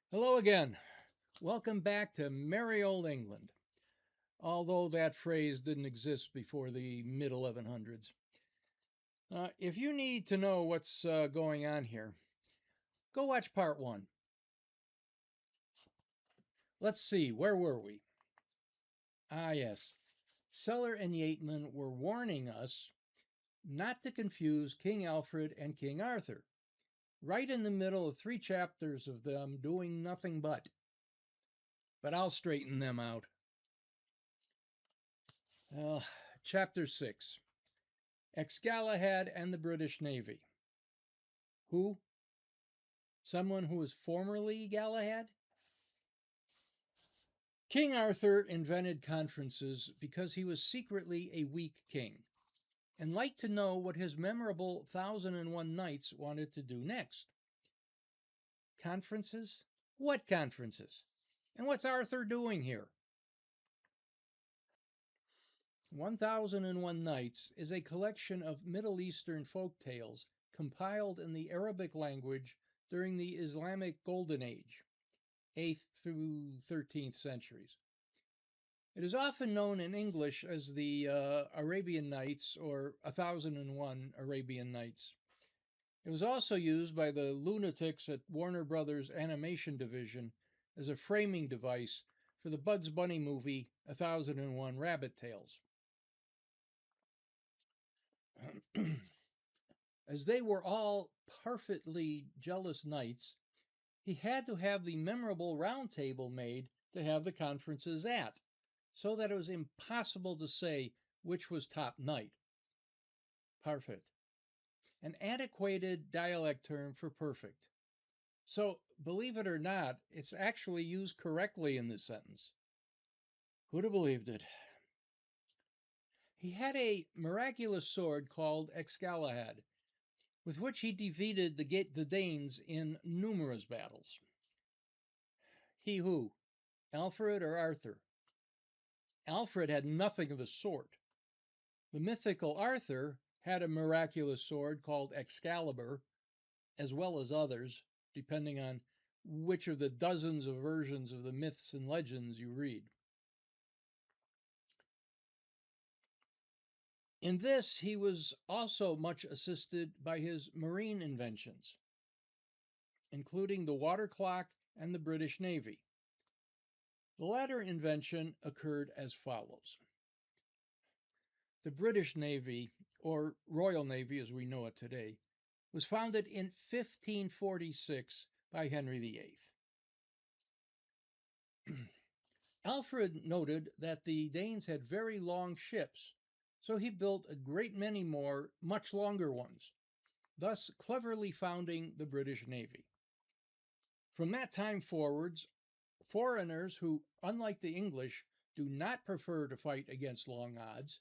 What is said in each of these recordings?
Hello again. Welcome back to merry old England, although that phrase didn't exist before the mid 1100s. If you need to know what's going on here, go watch part one. Let's see, where were we? Yes. Seller and Yeatman were warning us not to confuse King Alfred and King Arthur, right in the middle of 3 chapters of them doing nothing but. But I'll straighten them out. Uh, Chapter 6, Ex-Galahad and the British Navy. Who? Someone who was formerly Galahad? King Arthur invented conferences because he was secretly a weak king and liked to know what his memorable 1001 Nights wanted to do next. Conferences? What conferences? And what's Arthur doing here? 1001 Nights is a collection of Middle Eastern folk tales compiled in the Arabic language during the Islamic Golden Age, 8th through 13th centuries. It is often known in English as the Arabian Nights or 1001 Arabian Nights. It was also used by the lunatics at Warner Brothers Animation Division as a framing device for the Bugs Bunny movie 1001 Rabbit Tales. As they were all perfectly jealous knights, he had to have the memorable round table made to have the conferences at, so that it was impossible to say which was top knight. Parfait, an antiquated dialect term for perfect. So, believe it or not, it's actually used correctly in this sentence. Who'd have believed it? He had a miraculous sword called Ex-Galahad, with which he defeated the Danes in numerous battles. He who? Alfred or Arthur? Alfred had nothing of the sort. The mythical Arthur had a miraculous sword called Excalibur, as well as others, depending on which of the dozens of versions of the myths and legends you read. In this, he was also much assisted by his marine inventions, including the water clock and the British Navy. The latter invention occurred as follows. The British Navy, or Royal Navy as we know it today, was founded in 1546 by Henry VIII. Alfred noted that the Danes had very long ships, so he built a great many more, much longer ones, thus cleverly founding the British Navy. From that time forwards, foreigners who, unlike the English, do not prefer to fight against long odds,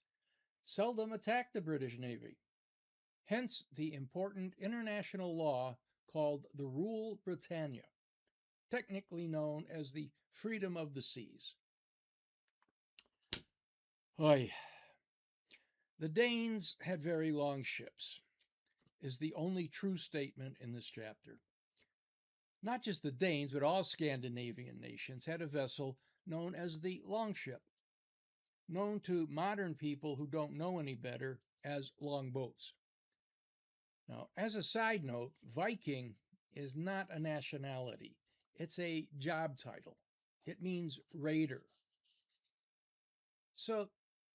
seldom attack the British Navy. Hence the important international law called the Rule Britannia, technically known as the freedom of the seas. Oy. The Danes had very long ships, is the only true statement in this chapter. Not just the Danes, but all Scandinavian nations had a vessel known as the longship, known to modern people who don't know any better as longboats. Now, as a side note, Viking is not a nationality, it's a job title. It means raider. So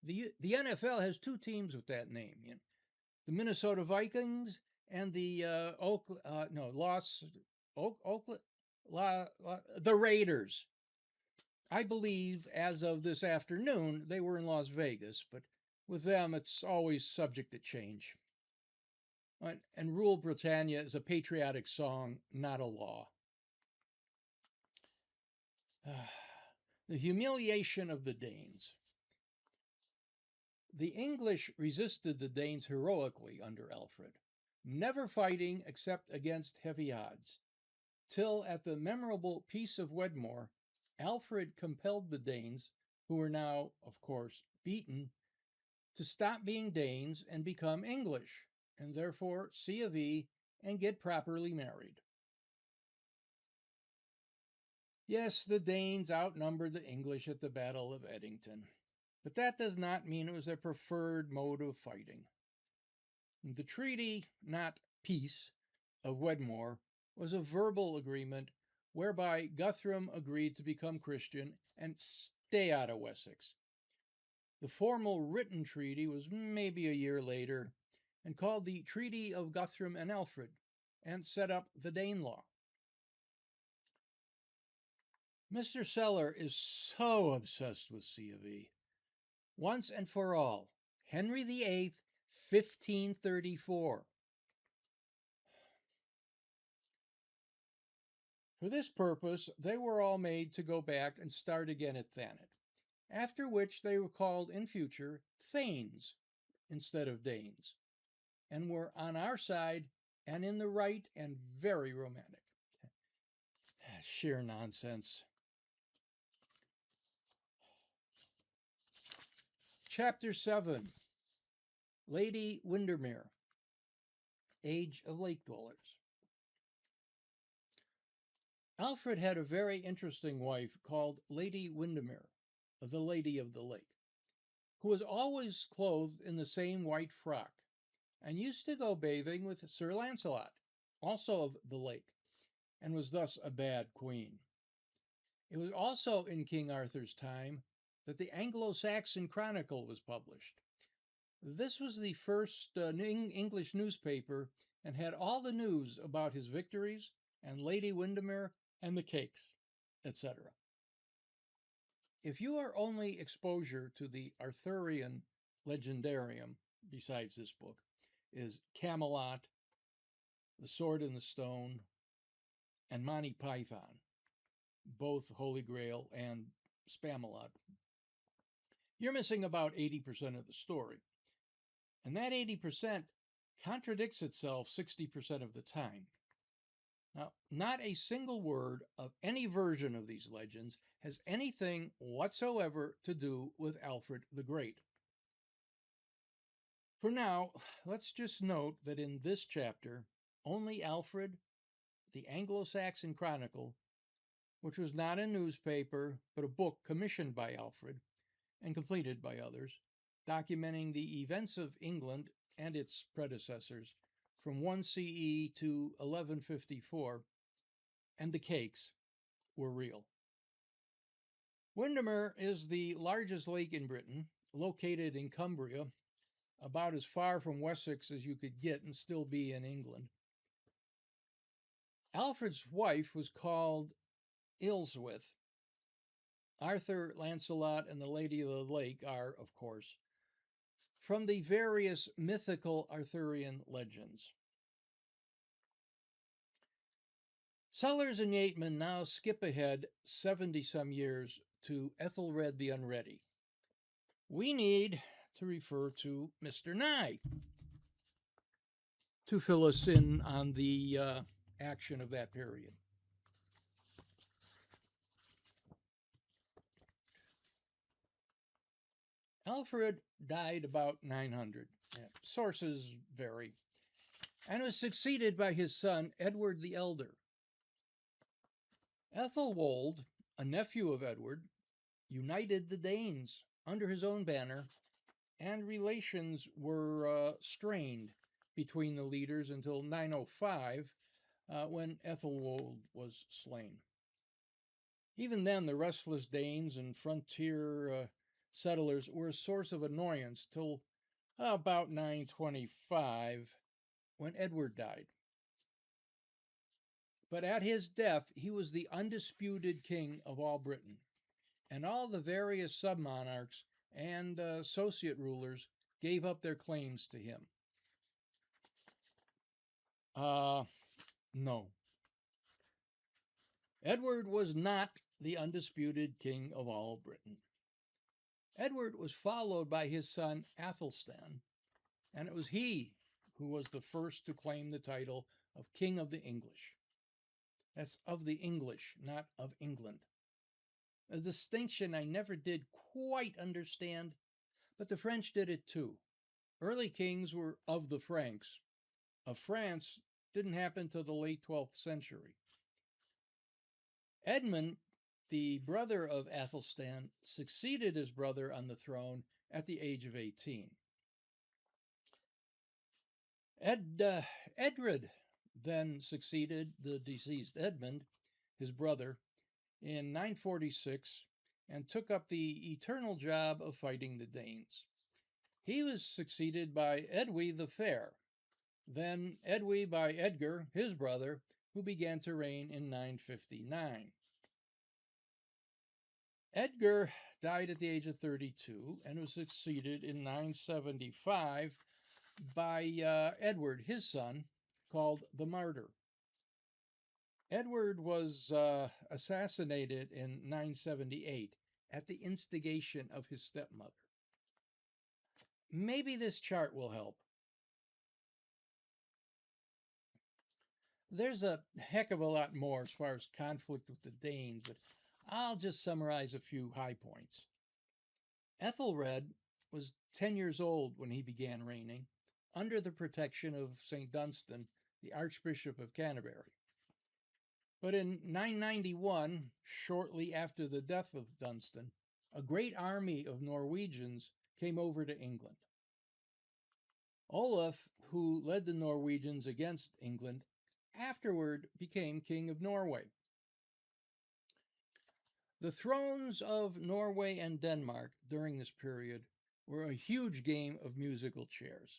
the NFL has two teams with that name, the Minnesota Vikings and the the Raiders. I believe as of this afternoon they were in Las Vegas, but with them it's always subject to change. And Rule Britannia is a patriotic song, not a law. The humiliation of the Danes. The English resisted the Danes heroically under Alfred, never fighting except against heavy odds, till at the memorable Peace of Wedmore, Alfred compelled the Danes, who were now, of course, beaten, to stop being Danes and become English, and therefore C of E and get properly married. Yes, the Danes outnumbered the English at the Battle of Edington, but that does not mean it was their preferred mode of fighting. The treaty, not peace, of Wedmore was a verbal agreement whereby Guthrum agreed to become Christian and stay out of Wessex. The formal written treaty was maybe a year later and called the Treaty of Guthrum and Alfred and set up the Danelaw. Mr. Seller is so obsessed with C of E. Once and for all, Henry VIII, 1534. For this purpose, they were all made to go back and start again at Thanet, after which they were called in future Thanes instead of Danes, and were on our side and in the right and very romantic. Sheer nonsense. Chapter 7, Lady Windermere, Age of Lake Dwellers. Alfred had a very interesting wife called Lady Windermere, the Lady of the Lake, who was always clothed in the same white frock, and used to go bathing with Sir Lancelot, also of the lake, and was thus a bad queen. It was also in King Arthur's time that the Anglo-Saxon Chronicle was published. This was the first English newspaper and had all the news about his victories and Lady Windermere and the cakes, etc. If your only exposure to the Arthurian legendarium, besides this book, is Camelot, The Sword in the Stone, and Monty Python, both Holy Grail and Spamalot, you're missing about 80% of the story. And that 80% contradicts itself 60% of the time. Now, not a single word of any version of these legends has anything whatsoever to do with Alfred the Great. For now, let's just note that in this chapter, only Alfred, the Anglo-Saxon Chronicle, which was not a newspaper, but a book commissioned by Alfred and completed by others, documenting the events of England and its predecessors from 1 CE to 1154, and the cakes were real. Windermere is the largest lake in Britain, located in Cumbria, about as far from Wessex as you could get and still be in England. Alfred's wife was called Ealhswith. Arthur, Lancelot, and the Lady of the Lake are, of course, from the various mythical Arthurian legends. Sellers and Yeatman now skip ahead 70-some years to Ethelred the Unready. We need to refer to Mr. Nye to fill us in on the action of that period. Alfred died about 900. Sources vary. And was succeeded by his son, Edward the Elder. Ethelwold, a nephew of Edward, united the Danes under his own banner, and relations were strained between the leaders until 905, when Ethelwold was slain. Even then, the restless Danes and frontier settlers were a source of annoyance till about 925, when Edward died. But at his death, he was the undisputed king of all Britain, and all the various submonarchs and associate rulers gave up their claims to him. No. Edward was not the undisputed king of all Britain. Edward was followed by his son Athelstan, and it was he who was the first to claim the title of King of the English. That's of the English, not of England. A distinction I never did quite understand, but the French did it too. Early kings were of the Franks. Of France didn't happen till the late 12th century. Edmund the brother of Athelstan, succeeded his brother on the throne at the age of 18. Edred then succeeded the deceased Edmund, his brother, in 946 and took up the eternal job of fighting the Danes. He was succeeded by Edwy the Fair, then Edwy by Edgar, his brother, who began to reign in 959. Edgar died at the age of 32 and was succeeded in 975 by Edward, his son, called the Martyr. Edward was assassinated in 978 at the instigation of his stepmother. Maybe this chart will help. There's a heck of a lot more as far as conflict with the Danes, but I'll just summarize a few high points. Ethelred was 10 years old when he began reigning, under the protection of St. Dunstan, the Archbishop of Canterbury. But in 991, shortly after the death of Dunstan, a great army of Norwegians came over to England. Olaf, who led the Norwegians against England, afterward became king of Norway. The thrones of Norway and Denmark during this period were a huge game of musical chairs.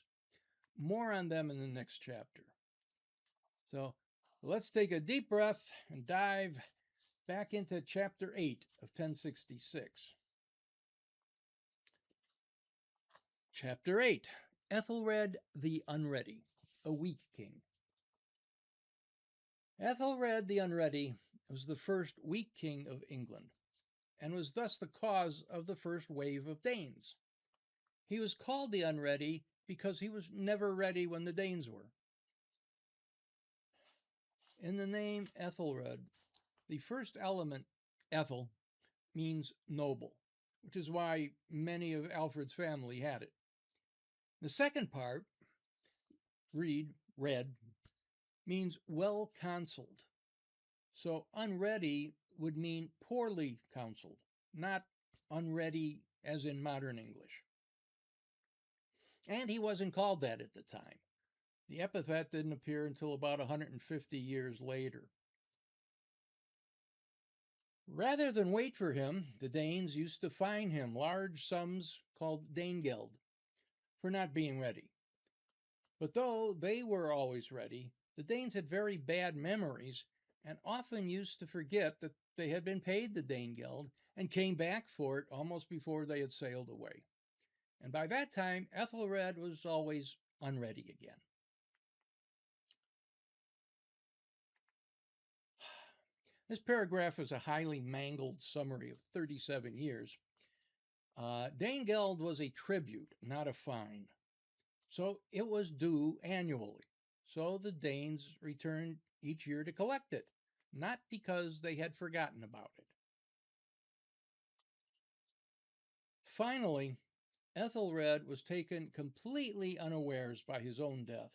More on them in the next chapter. So let's take a deep breath and dive back into chapter 8 of 1066. Chapter 8, Ethelred the Unready, a weak king. Ethelred the Unready was the first weak king of England, and was thus the cause of the first wave of Danes. He was called the Unready because he was never ready when the Danes were. In the name Ethelred, the first element, Ethel, means noble, which is why many of Alfred's family had it. The second part, red, means well counseled. So unready would mean poorly counseled, not unready as in modern English. And he wasn't called that at the time. The epithet didn't appear until about 150 years later. Rather than wait for him, the Danes used to fine him large sums called Danegeld for not being ready. But though they were always ready, the Danes had very bad memories and often used to forget that they had been paid the Danegeld and came back for it almost before they had sailed away. And by that time, Ethelred was always unready again. This paragraph is a highly mangled summary of 37 years. Danegeld was a tribute, not a fine. So it was due annually. So the Danes returned each year to collect it, not because they had forgotten about it. Finally, Ethelred was taken completely unawares by his own death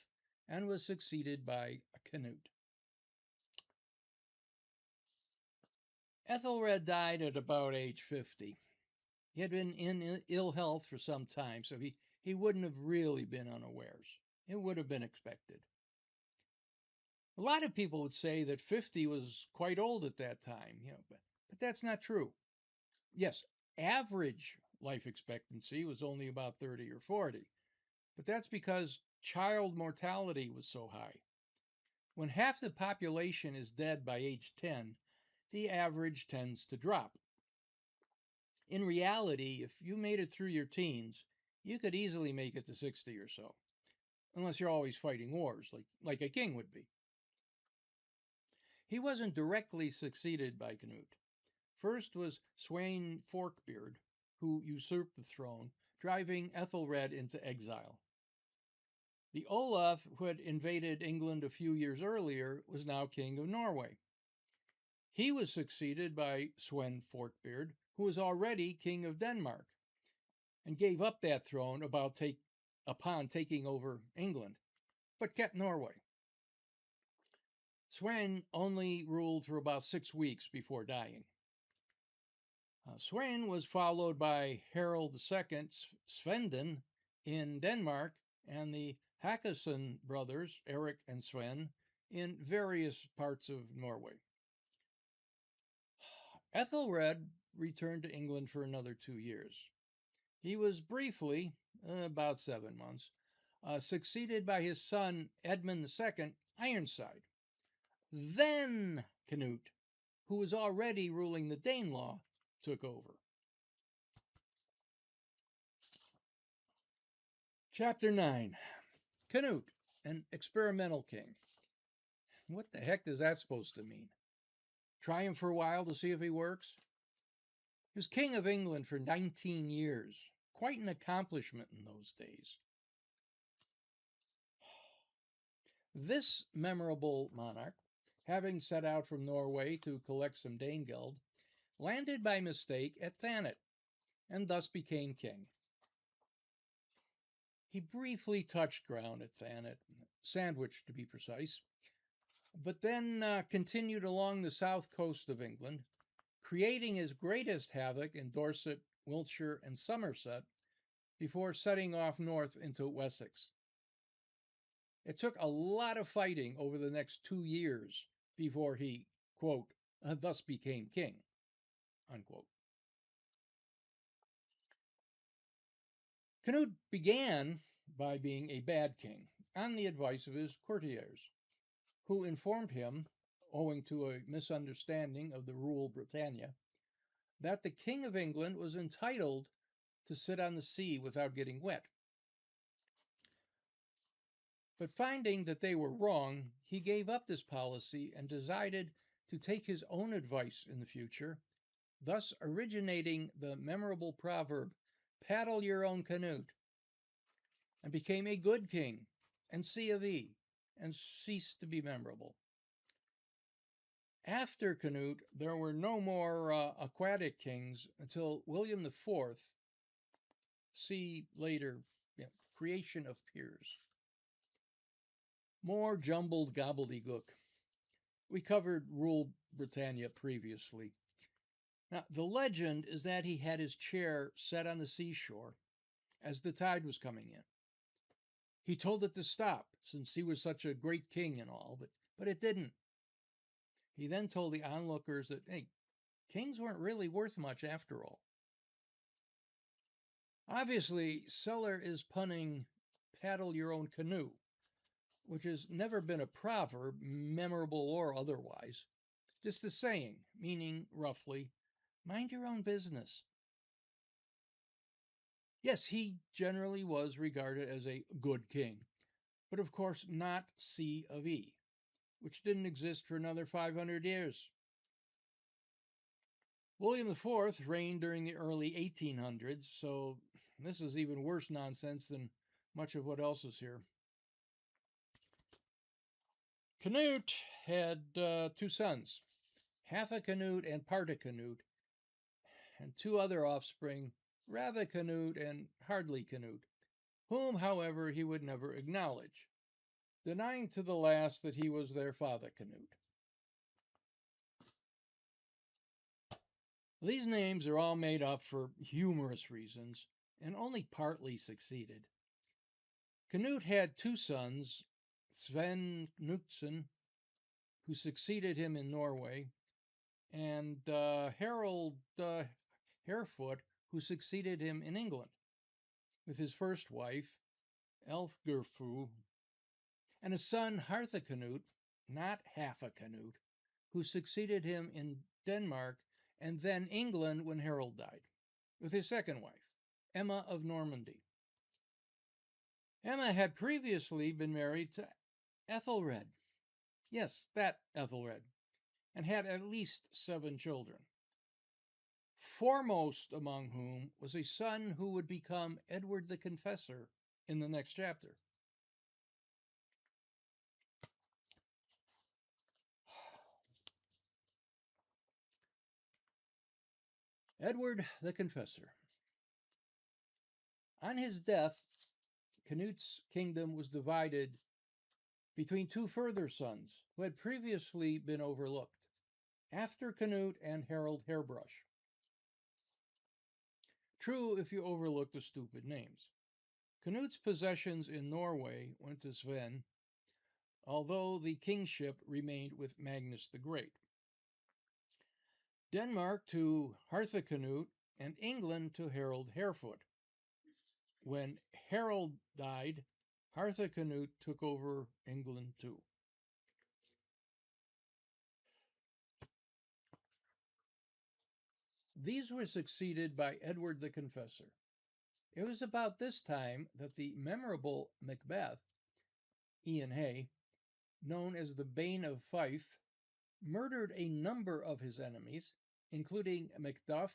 and was succeeded by Canute. Ethelred died at about age 50. He had been in ill health for some time, so he wouldn't have really been unawares. It would have been expected. A lot of people would say that 50 was quite old at that time, but that's not true. Yes, average life expectancy was only about 30 or 40, but that's because child mortality was so high. When half the population is dead by age 10, the average tends to drop. In reality, if you made it through your teens, you could easily make it to 60 or so, unless you're always fighting wars, like a king would be. He wasn't directly succeeded by Canute. First was Sweyn Forkbeard, who usurped the throne, driving Ethelred into exile. The Olaf, who had invaded England a few years earlier, was now king of Norway. He was succeeded by Sweyn Forkbeard, who was already king of Denmark, and gave up that throne upon taking over England, but kept Norway. Sweyn only ruled for about 6 weeks before dying. Sweyn was followed by Harald II Svenden in Denmark and the Hakakson brothers, Eric and Sven, in various parts of Norway. Ethelred returned to England for another 2 years. He was briefly, about 7 months, succeeded by his son Edmund II Ironside. Then Canute, who was already ruling the Danelaw, took over. Chapter 9. Canute, an experimental king. What the heck is that supposed to mean? Try him for a while to see if he works? He was king of England for 19 years. Quite an accomplishment in those days. This memorable monarch, having set out from Norway to collect some Danegeld, landed by mistake at Thanet, and thus became king. He briefly touched ground at Thanet, Sandwich to be precise, but then continued along the south coast of England, creating his greatest havoc in Dorset, Wiltshire, and Somerset before setting off north into Wessex. It took a lot of fighting over the next 2 years before he, quote, thus became king, unquote. Canute began by being a bad king on the advice of his courtiers, who informed him, owing to a misunderstanding of the rule Britannia, that the King of England was entitled to sit on the sea without getting wet. But finding that they were wrong, he gave up this policy and decided to take his own advice in the future, thus originating the memorable proverb, paddle your own canoe, and became a good king and C of E, and ceased to be memorable. After Canute, there were no more aquatic kings until William IV, see later, creation of peers. More jumbled gobbledygook. We covered rule Britannia previously. Now, the legend is that he had his chair set on the seashore as the tide was coming in. He told it to stop, since he was such a great king and all, but it didn't. He then told the onlookers that, hey, kings weren't really worth much after all. Obviously, Seller is punning paddle your own canoe, which has never been a proverb, memorable or otherwise, just a saying, meaning roughly, mind your own business. Yes, he generally was regarded as a good king, but of course not C of E, which didn't exist for another 500 years. William IV reigned during the early 1800s, so this is even worse nonsense than much of what else is here. Canute had 2 sons, half a Canute and part a Canute, and 2 other offspring, rather Canute and hardly Canute, whom, however, he would never acknowledge, denying to the last that he was their father Canute. These names are all made up for humorous reasons and only partly succeeded. Canute had 2 sons, Sven Knutson, who succeeded him in Norway, and Harold Harefoot, who succeeded him in England, with his first wife, Elfgerfu, and a son, Harthacanute, not half a Canute, who succeeded him in Denmark and then England when Harold died, with his second wife, Emma of Normandy. Emma had previously been married to Ethelred. Yes, that Ethelred, and had at least 7 children, foremost among whom was a son who would become Edward the Confessor in the next chapter. Edward the Confessor. On his death, Canute's kingdom was divided between 2 further sons who had previously been overlooked, after Canute and Harold Hairbrush. true if you overlook the stupid names. Canute's possessions in Norway went to Sven, although the kingship remained with Magnus the Great. Denmark to Harthacnut, and England to Harold Harefoot. When Harold died, Harthacnut took over England too. These were succeeded by Edward the Confessor. It was about this time that the memorable Macbeth, Ian Hay, known as the Bane of Fife, murdered a number of his enemies, including Macduff,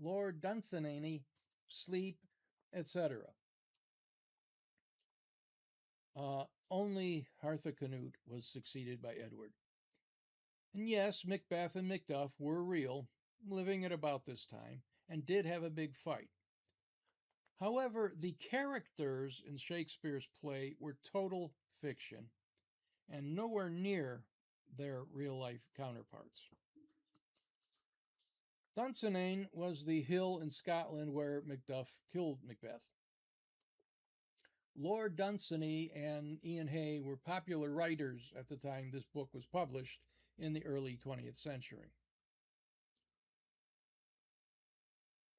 Lord Dunsany, Sleep, etc. Only Harthacnut was succeeded by Edward. And yes, Macbeth and Macduff were real, living at about this time, and did have a big fight. However, the characters in Shakespeare's play were total fiction and nowhere near their real life counterparts. Dunsinane was the hill in Scotland where Macduff killed Macbeth. Lord Dunsany and Ian Hay were popular writers at the time this book was published in the early 20th century.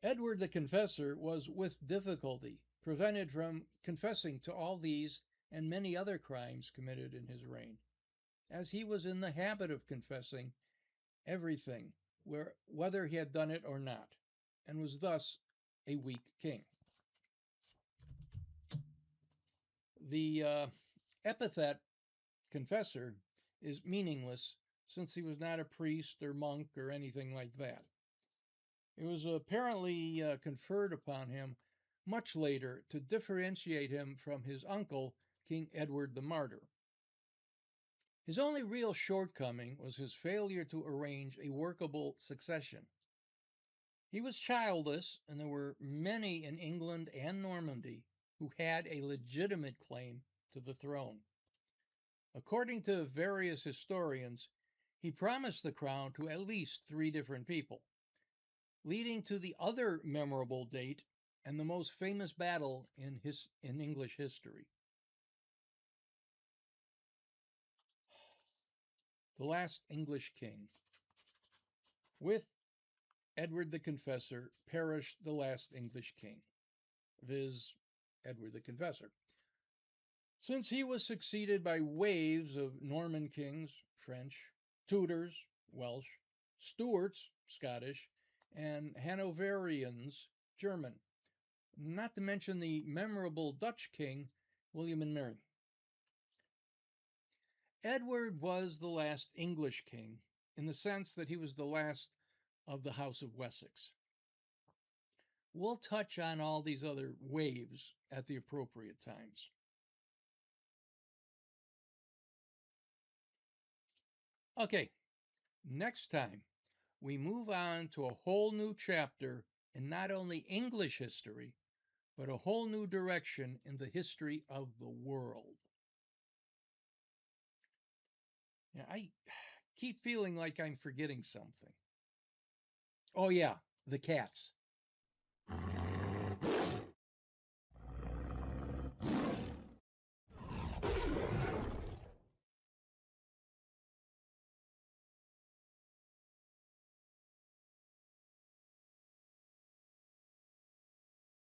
Edward the Confessor was with difficulty prevented from confessing to all these and many other crimes committed in his reign, as he was in the habit of confessing everything, whether he had done it or not, and was thus a weak king. The epithet confessor is meaningless since he was not a priest or monk or anything like that. It was apparently conferred upon him much later to differentiate him from his uncle, King Edward the Martyr. His only real shortcoming was his failure to arrange a workable succession. He was childless, and there were many in England and Normandy who had a legitimate claim to the throne. According to various historians, he promised the crown to at least 3 different people, leading to the other memorable date and the most famous battle in English history. The last English king. With Edward the Confessor perished the last English king, viz., Edward the Confessor. Since he was succeeded by waves of Norman kings, French, Tudors, Welsh, Stuarts, Scottish, and Hanoverians, German, not to mention the memorable Dutch king, William and Mary. Edward was the last English king in the sense that he was the last of the House of Wessex. We'll touch on all these other waves at the appropriate times. Okay, next time we move on to a whole new chapter in not only English history, but a whole new direction in the history of the world. Yeah, I keep feeling like I'm forgetting something. Oh, yeah, the cats.